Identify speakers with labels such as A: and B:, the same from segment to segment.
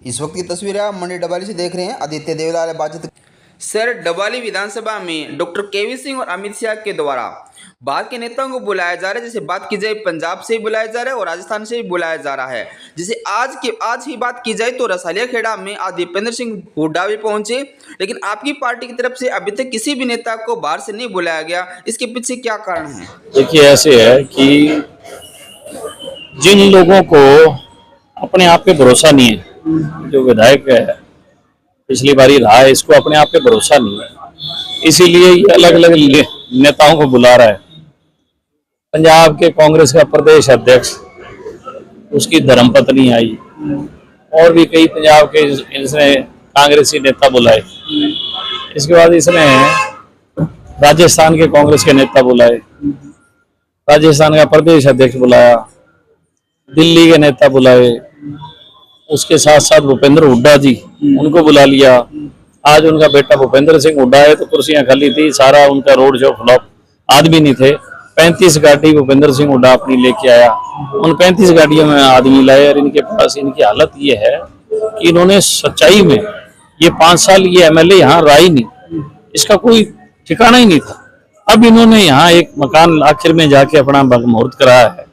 A: इस वक्त की तस्वीरें आप मंडी डबाली से देख रहे हैं। आदित्य देवलाल बातचीत। सर, डबाली विधानसभा में डॉक्टर केवी सिंह और अमित शाह के द्वारा बाहर के नेताओं को बुलाया जा रहा है। जैसे बात की जाए पंजाब से भी बुलाया जा रहा है और राजस्थान से भी बुलाया जा रहा है। जैसे आज ही बात की जाए तो रसालिया खेड़ा में आज दीपेंद्र सिंह हुड्डा भी पहुंचे, लेकिन आपकी पार्टी की तरफ से अभी तक किसी भी नेता को बाहर से नहीं बुलाया गया। इसके पीछे क्या कारण है?
B: देखिए, ऐसे है कि जिन लोगों को अपने आप पे भरोसा नहीं है, जो विधायक है पिछली बारी रहा है, इसको अपने आप पे भरोसा नहीं है, इसीलिए ये अलग अलग नेताओं को बुला रहा है। पंजाब के कांग्रेस का प्रदेश अध्यक्ष, उसकी धर्मपत्नी आई, और भी कई पंजाब के इसने कांग्रेसी नेता बुलाए। इसके बाद इसने राजस्थान के कांग्रेस के नेता बुलाए, राजस्थान का प्रदेश अध्यक्ष बुलाया, दिल्ली के नेता बुलाए, उसके साथ साथ भूपेंद्र हुड्डा जी उनको बुला लिया। आज उनका बेटा भूपेंद्र सिंह हुड्डा है तो कुर्सियां खाली थी, सारा उनका रोड शो फ्लॉप, आदमी नहीं थे। 35 गाड़ी भूपेंद्र सिंह हुड्डा अपनी लेके आया, उन 35 गाड़ियों में आदमी लाए। और इनके पास इनकी हालत ये है कि इन्होंने सच्चाई में ये 5 साल ये एमएलए यहाँ रहा ही नहीं, इसका कोई ठिकाना ही नहीं था। अब इन्होंने यहाँ एक मकान आखिर में जाके अपना मुहूर्त कराया है।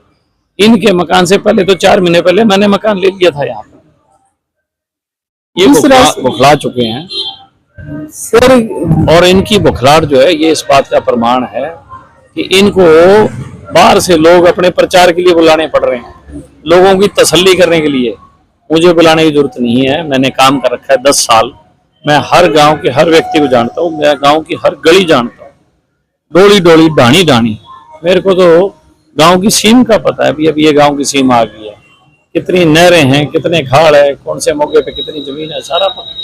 B: इनके मकान से पहले तो 4 महीने पहले मैंने मकान ले लिया था यहाँ पे। ये बुखला चुके हैं सर, और इनकी बुखलाहट जो है ये इस बात का प्रमाण है कि इनको बाहर से लोग अपने प्रचार के लिए बुलाने पड़ रहे हैं, लोगों की तसल्ली करने के लिए। मुझे बुलाने की जरूरत नहीं है, मैंने काम कर रखा है 10 साल। मैं हर गांव के हर व्यक्ति को जानता हूँ, मैं गांव की हर गली जानता हूँ, डोली डोली ढाणी ढाणी। मेरे को तो गांव की सीम का पता है, अभी ये गांव की सीम आ गई है, कितनी नहरें हैं, कितने खाड़ है, कौन से मौके पे कितनी जमीन है, सारा पता।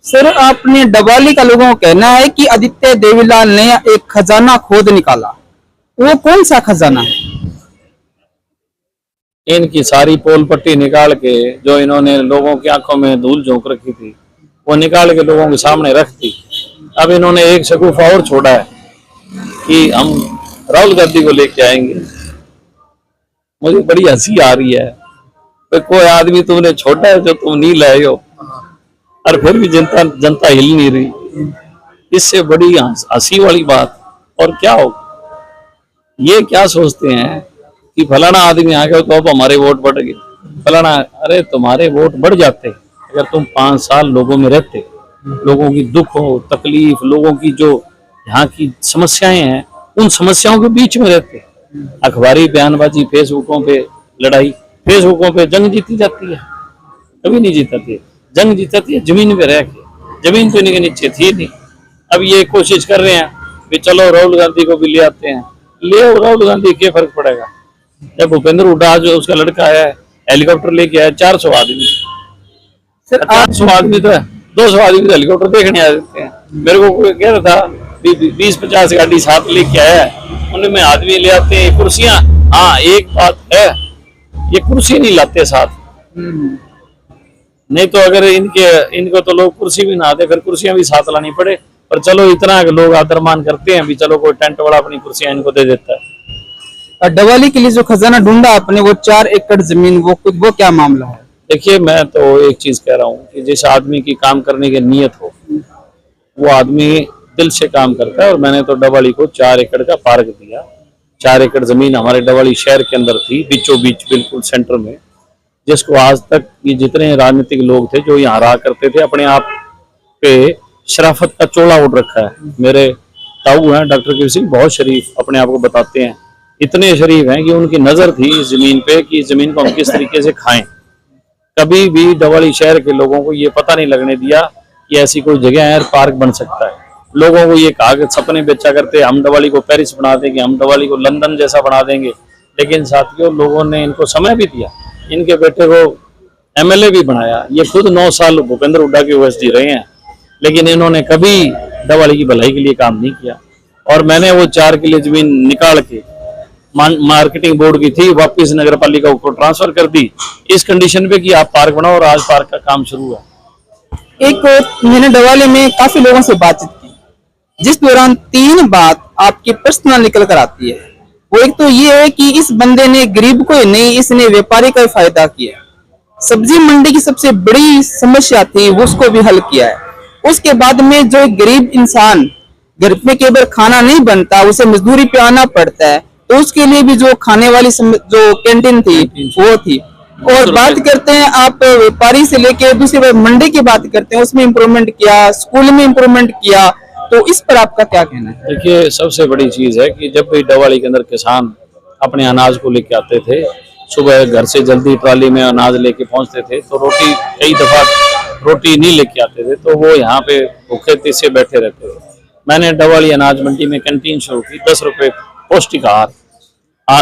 C: सर, आपने डबाली का लोगों का कहना है कि आदित्य देवीलाल ने एक खजाना खोद निकाला, वो कौन सा खजाना है?
B: इनकी सारी पोल पट्टी निकाल के जो इन्होंने लोगों की आंखों में धूल झोंक रखी थी वो निकाल के लोगों के सामने रख दी। अब इन्होंने एक शगुफा और छोड़ा है कि हम राहुल गांधी को लेके आएंगे। मुझे बड़ी हंसी आ रही है, तो कोई आदमी तुमने छोड़ा है जो तुम नहीं लाए हो, और फिर भी जनता हिल नहीं रही। इससे बड़ी हंसी वाली बात और क्या हो? ये क्या सोचते हैं कि फलाना आदमी आ गया तो अब हमारे वोट बढ़ गए, फलाना। अरे तुम्हारे वोट बढ़ जाते अगर तुम 5 साल लोगों में रहते, लोगों की दुख हो तकलीफ, लोगों की जो यहाँ की समस्याएं हैं उन समस्याओं के बीच में रहते। अखबारी बयानबाजी, फेसबुकों पे लड़ाई, फेसबुकों पे जंग जीती जाती है, कभी नहीं जीतती। जंग जीतती है जमीन पे रह के, जमीन तो इनके नीचे थी नहीं। अब ये कोशिश कर रहे हैं कि चलो राहुल गांधी को भी ले आते हैं। ले राहुल गांधी, क्या फर्क पड़ेगा? जब भूपेंद्र हुड्डा जो उसका लड़का है हेलीकॉप्टर लेके आया, 400 आदमी, सर 400 आदमी तो 200 आदमी तो हेलीकॉप्टर देखने आ जाते हैं। मेरे को कोई कह रहा था 20-50 गाड़ी साथ लेके आया है, उनमें आदमी ले आते हैं। कुर्सियां, हाँ एक बात है, ये कुर्सी नहीं लाते साथ, नहीं तो अगर इनको तो लोग कुर्सी भी ना आते, फिर कुर्सियां भी साथ लानी पड़े। पर चलो इतना लोग आदर मान करते हैं भी, चलो कोई टेंट वाला अपनी कुर्सियां इनको दे देता है।
C: डबाली के लिए जो खजाना ढूंढा आपने, वो 4 एकड़ जमीन, वो क्या मामला है?
B: देखिए, मैं तो एक चीज कह रहा हूँ कि जिस आदमी की काम करने की नीयत हो वो आदमी दिल से काम करता है। और मैंने तो डबाली को 4 एकड़ का पार्क दिया। 4 एकड़ जमीन हमारे डबाली शहर के अंदर थी, बीचों बीच बिल्कुल सेंटर में, जिसको आज तक ये जितने राजनीतिक लोग थे जो यहाँ रहा करते थे, अपने आप पे शराफत का चोला उड़ रखा है। मेरे ताऊ हैं डॉक्टर केवी सिंह, बहुत शरीफ अपने आप को बताते हैं, इतने शरीफ हैं कि उनकी नजर थी इस जमीन पे कि इस जमीन को हम किस तरीके से खाएं। कभी भी डबाली शहर के लोगों को ये पता नहीं लगने दिया कि ऐसी कोई जगह है पार्क बन सकता है। लोगों को ये कहा कि सपने बेचा करते, हम डबाली को पेरिस बना देंगे, हम डबाली को लंदन जैसा बना देंगे। लेकिन साथियों, लोगों ने इनको समय भी दिया, इनके बेटे को एमएलए भी बनाया। ये खुद 9 साल भूपेंद्र हुड्डा के ओएसडी रहे हैं, लेकिन इन्होंने कभी डबाली की भलाई के लिए काम नहीं किया। और मैंने वो 4 किले जमीन निकाल के मार्केटिंग बोर्ड की थी, वापिस नगर पालिका को ट्रांसफर कर दी, इस कंडीशन पे कि आप पार्क बनाओ, और आज पार्क का काम शुरू हुआ।
C: मैंने डबाली में काफी लोगों से बातचीत की, जिस दौरान 3 बात आपकी पर्सनल निकल कर आती है। वो एक तो ये है कि इस बंदे ने गरीब को ही नहीं, इसने व्यापारी का फायदा किया। सब्जी मंडी की सबसे बड़ी समस्या थी वो उसको भी हल किया है। उसके बाद में जो एक गरीब इंसान घर में केवल खाना नहीं बनता, उसे मजदूरी पे आना पड़ता है, तो उसके लिए भी जो खाने वाली जो कैंटीन थी वो थी। और बात करते हैं आप व्यापारी से लेके दूसरी बार मंडी की बात करते हैं, उसमें इम्प्रूवमेंट किया, स्कूल में इम्प्रूवमेंट किया, तो इस पर आपका क्या कहना है?
B: देखिए, सबसे बड़ी चीज है कि जब भी डबवाली के अंदर किसान अपने अनाज को लेके आते थे, सुबह घर से जल्दी ट्राली में अनाज लेके पहुंचते थे, तो रोटी कई दफा रोटी नहीं लेके आते थे, तो वो यहाँ पे भूखे से बैठे रहते थे। मैंने डबवाली अनाज मंडी में कैंटीन शुरू की, 10 रुपए पौष्टिक आहार,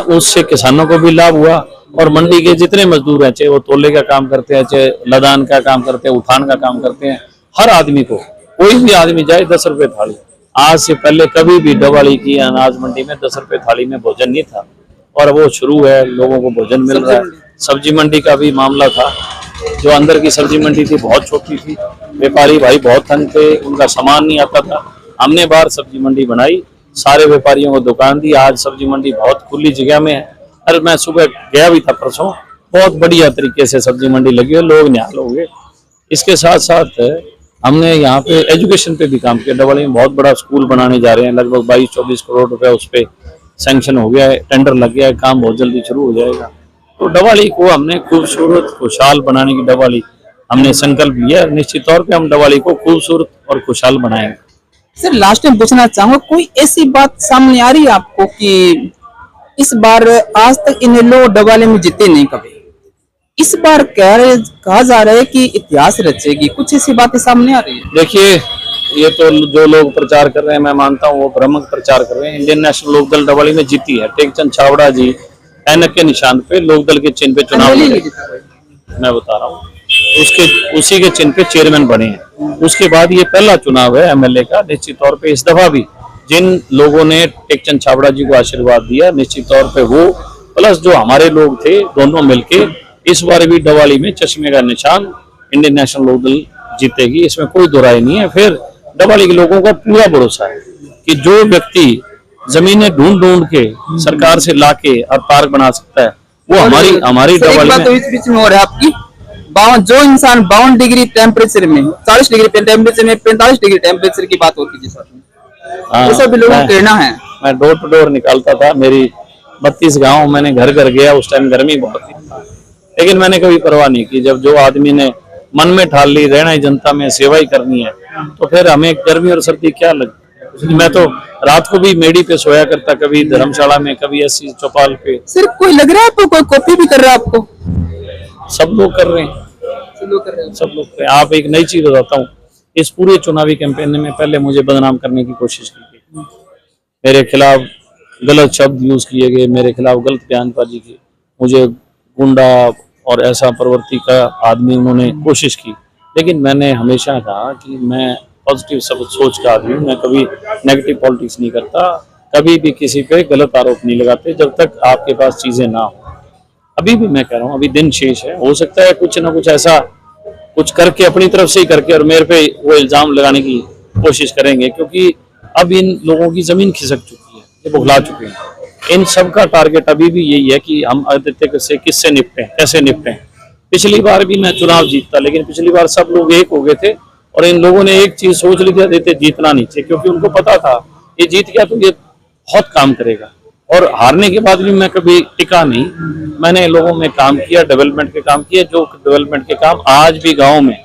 B: उससे किसानों को भी लाभ हुआ और मंडी के जितने मजदूर हैं, चाहे वो तोले का काम करते हैं, चाहे लदान का काम करते हैं, उठान का काम करते हैं, हर आदमी को, कोई भी आदमी जाए 10 रुपए थाली। आज से पहले कभी भी डबवाली की अनाज मंडी में 10 रुपए थाली में भोजन नहीं था और वो शुरू है, लोगों को भोजन मिल रहा है। सब्जी मंडी का भी मामला था, जो अंदर की सब्जी मंडी थी बहुत छोटी थी, व्यापारी भाई बहुत तंग थे, उनका सामान नहीं आता था। हमने बाहर सब्जी मंडी बनाई, सारे व्यापारियों को दुकान दी, आज सब्जी मंडी बहुत खुली जगह में है। अरे मैं सुबह गया भी था परसों, बहुत बढ़िया तरीके से सब्जी मंडी लगी है, लोग निहाल हो गए। इसके साथ साथ हमने यहाँ पे एजुकेशन पे भी काम किया। डबवाली में बहुत बड़ा स्कूल बनाने जा रहे हैं, लगभग 22-24 करोड़ रुपए उस पे सैंक्शन हो गया है, टेंडर लग गया है, काम बहुत जल्दी शुरू हो जाएगा। तो डबवाली को हमने खूबसूरत खुशहाल बनाने की डबवाली हमने संकल्प लिया, निश्चित तौर पे हम डबवाली को खूबसूरत और खुशहाल बनाएंगे।
C: सर लास्ट में पूछना चाहूंगा, कोई ऐसी बात सामने आ रही है आपको कि इस बार आज तक इन लोग डबवाली में जीते नहीं कभी, इस बार कहा जा रहा है कि इतिहास रचेगी, कुछ ऐसी बातें सामने आ रही है?
B: देखिए, ये तो जो लोग प्रचार कर रहे हैं, मैं मानता हूँ वो भ्रामक प्रचार कर रहे हैं। इंडियन नेशनल लोकदल डबवाली में जीती है, टेकचंद छाबड़ा जी ऐनक के निशान पे लोकदल के चिन्ह पे चुनाव लड़े। मैं बता रहा हूँ, उसी के चिन्ह पे चेयरमैन बने हैं। उसके बाद ये पहला चुनाव है एमएलए का। निश्चित तौर पे इस दफा भी जिन लोगों ने टेकचंद छाबड़ा जी को आशीर्वाद दिया, निश्चित तौर पे वो प्लस जो हमारे लोग थे, दोनों मिलके इस बार भी डबवाली में चश्मे का निशान इंडियन नेशनल लोकदल जीतेगी, इसमें कोई दो राय नहीं है। फिर डबवाली के लोगों का पूरा भरोसा है कि जो व्यक्ति जमीनें ढूंढ ढूंढ के सरकार से लाके और पार्क बना सकता है, वो हमारी डबवाली में।
C: तो इस बीच में हो रहा है आपकी 52, जो इंसान 52 डिग्री टेम्परेचर में, 40 डिग्री टेम्परेचर में 45 डिग्री टेम्परेचर की बात होती थी, ये सब लोगों को कहना है।
B: मैं डोर टू डोर निकालता था, मेरी 32 गांव मैंने घर घर गया, उस टाइम गर्मी बहुत थी, लेकिन मैंने कभी परवाह नहीं की। जब जो आदमी ने मन में ठान ली रहना ही जनता में, सेवा ही करनी है, तो फिर हमें गर्मी और सर्दी क्या लगती। मैं तो रात को भी मेड़ी पे सोया करता, कभी धर्मशाला में, कभी ऐसी चौपाल पे।
C: सिर्फ कोई लग रहा है आपको, कोई कॉपी भी कर रहा है आपको?
B: सब लोग कर रहे हैं, सब लोग कर रहे हैं। आप एक नई चीज बताता हूँ, इस पूरे चुनावी कैंपेन में पहले मुझे बदनाम करने की कोशिश की गई, मेरे खिलाफ गलत शब्द यूज किए गए, मेरे खिलाफ गलत बयानबाजी की, मुझे गुंडा और ऐसा प्रवृत्ति का आदमी उन्होंने कोशिश की। लेकिन मैंने हमेशा कहा कि मैं पॉजिटिव सब सोच का आदमी हूँ, मैं कभी नेगेटिव पॉलिटिक्स नहीं करता, कभी भी किसी पे गलत आरोप नहीं लगाते जब तक आपके पास चीजें ना हो। अभी भी मैं कह रहा हूँ, अभी दिन शेष है, हो सकता है कुछ ना कुछ ऐसा कुछ करके अपनी तरफ से ही करके और मेरे पे वो इल्जाम लगाने की कोशिश करेंगे, क्योंकि अब इन लोगों की जमीन खिसक चुकी है, ये बुखला चुके हैं। इन सब का टारगेट अभी भी यही है कि हम आदित्य से किससे निपटें, कैसे निपटें। पिछली बार भी मैं चुनाव जीतता, लेकिन पिछली बार सब लोग एक हो गए थे और इन लोगों ने एक चीज सोच ली थी, आदित्य जीतना नहीं चाहिए, क्योंकि उनको पता था ये जीत गया तो ये बहुत काम करेगा। और हारने के बाद भी मैं कभी टिका नहीं, मैंने लोगों में काम किया, डेवलपमेंट के काम किए, जो डेवलपमेंट के काम आज भी गाँव में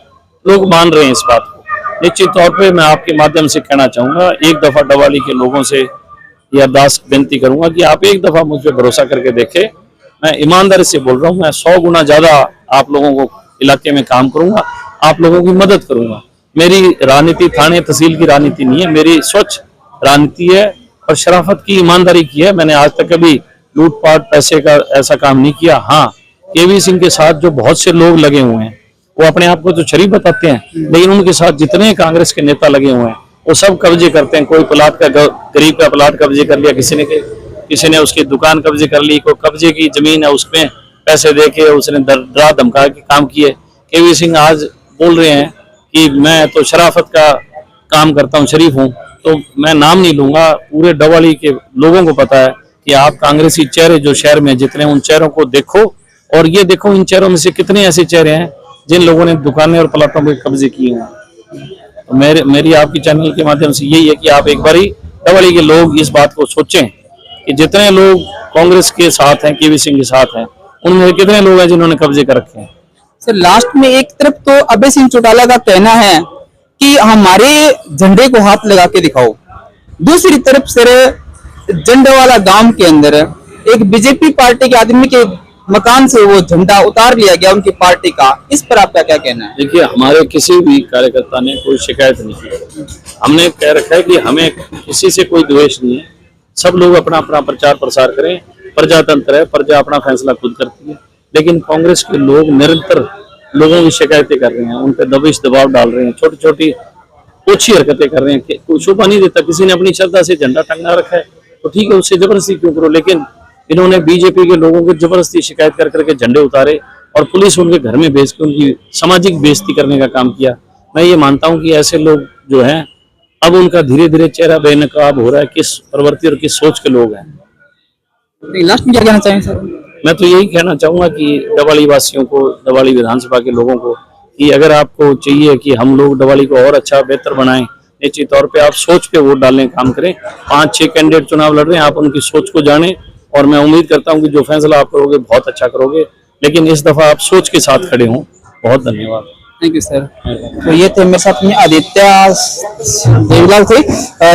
B: लोग मान रहे हैं इस बात को। निश्चित तौर पर मैं आपके माध्यम से कहना चाहूंगा, एक दफा डबवाली के लोगों से ये अरदास विनती करूंगा कि आप एक दफा मुझ पर भरोसा करके देखें। मैं ईमानदारी से बोल रहा हूँ, मैं 100 गुना ज्यादा आप लोगों को इलाके में काम करूंगा, आप लोगों की मदद करूंगा। मेरी राजनीति थाने तहसील की राजनीति नहीं है, मेरी स्वच्छ राजनीति है और शराफत की, ईमानदारी की है। मैंने आज तक कभी लूटपाट पैसे का ऐसा काम नहीं किया। हाँ, केवी सिंह के साथ जो बहुत से लोग लगे हुए हैं, वो अपने आप को तो शरीफ बताते हैं, लेकिन उनके साथ जितने कांग्रेस के नेता लगे हुए हैं वो सब कब्जे करते हैं। कोई प्लाट का, गरीब का प्लाट कब्जे कर लिया, किसी ने उसकी दुकान कब्जे कर ली, कोई कब्जे की जमीन है उसमें पैसे देके उसने डरा धमका के काम किए। केवी सिंह आज बोल रहे हैं कि मैं तो शराफत का काम करता हूँ, शरीफ हूँ, तो मैं नाम नहीं लूंगा। पूरे डबवाली के लोगों को पता है कि आप कांग्रेसी चेहरे जो शहर में जितने, उन चेहरों को देखो और ये देखो इन चेहरों में से कितने ऐसे चेहरे हैं जिन लोगों ने दुकानें और प्लाटों पे कब्जे किए हैं। तो मेरी आपकी चैनल के माध्यम से यही है कि आप एक बारी डबवाली के लोग इस बात को सोचें कि जितने लोग कांग्रेस के साथ हैं, केवी सिंह के साथ हैं, उनमें कितने लोग हैं जिन्होंने कब्जे कर रखे हैं।
C: सर लास्ट में एक तरफ तो अभय सिंह चौटाला का कहना है कि हमारे झंडे को हाथ लगा के दिखाओ, दूसरी तरफ सर जंडवाला गांव के अंदर एक बीजेपी पार्टी के आदमी के मकान से वो झंडा उतार लिया गया उनकी पार्टी का, इस पर आपका क्या कहना है?
B: देखिए हमारे किसी भी कार्यकर्ता ने कोई शिकायत नहीं की। हमने कह रखा है कि हमें किसी से कोई द्वेष नहीं है, सब लोग अपना अपना प्रचार प्रसार करें, प्रजातंत्र है, प्रजा अपना फैसला खुद करती है। लेकिन कांग्रेस के लोग निरंतर लोगों की शिकायतें कर रहे हैं, उन पर दबिश दबाव डाल रहे हैं, छोटी छोटी ओछी हरकतें कर रहे हैं कि कोई शोभा नहीं देता। किसी ने अपनी श्रद्धा से झंडा टंगा रखा है तो ठीक है, उससे जबरदस्ती क्यों करो। लेकिन इन्होंने बीजेपी के लोगों को जबरदस्ती शिकायत कर करके झंडे उतारे और पुलिस उनके घर में भेज के उनकी सामाजिक बेइज्जती करने का काम किया। मैं ये मानता हूं कि ऐसे लोग जो हैं अब उनका धीरे धीरे चेहरा बेनकाब हो रहा है, किस प्रवृत्ति और किस सोच के लोग हैं।
C: लास्ट में क्या कहना चाहेंगे सर?
B: मैं तो यही कहना चाहूंगा कि डबवाली वासियों को, डबवाली विधानसभा के लोगों को, कि अगर आपको चाहिए कि हम लोग डबवाली को और अच्छा बेहतर बनाएं, निश्चित तौर पे आप सोच पे वोट डालने का काम करें। 5-6 कैंडिडेट चुनाव लड़ रहे हैं, आप उनकी सोच को जानें और मैं उम्मीद करता हूं कि जो फैसला आप करोगे बहुत अच्छा करोगे। लेकिन इस दफा आप सोच के साथ खड़े हों। बहुत धन्यवाद।
C: Thank you sir. तो ये थे मेरे साथ में आदित्य देवलाल थे,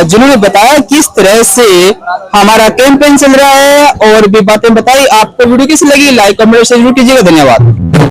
C: जिन्होंने बताया किस तरह से हमारा कैंपेन चल रहा है और भी बातें बताई। आपको वीडियो कैसी लगी, लाइक कमेंट शेयर जरूर कीजिएगा। धन्यवाद।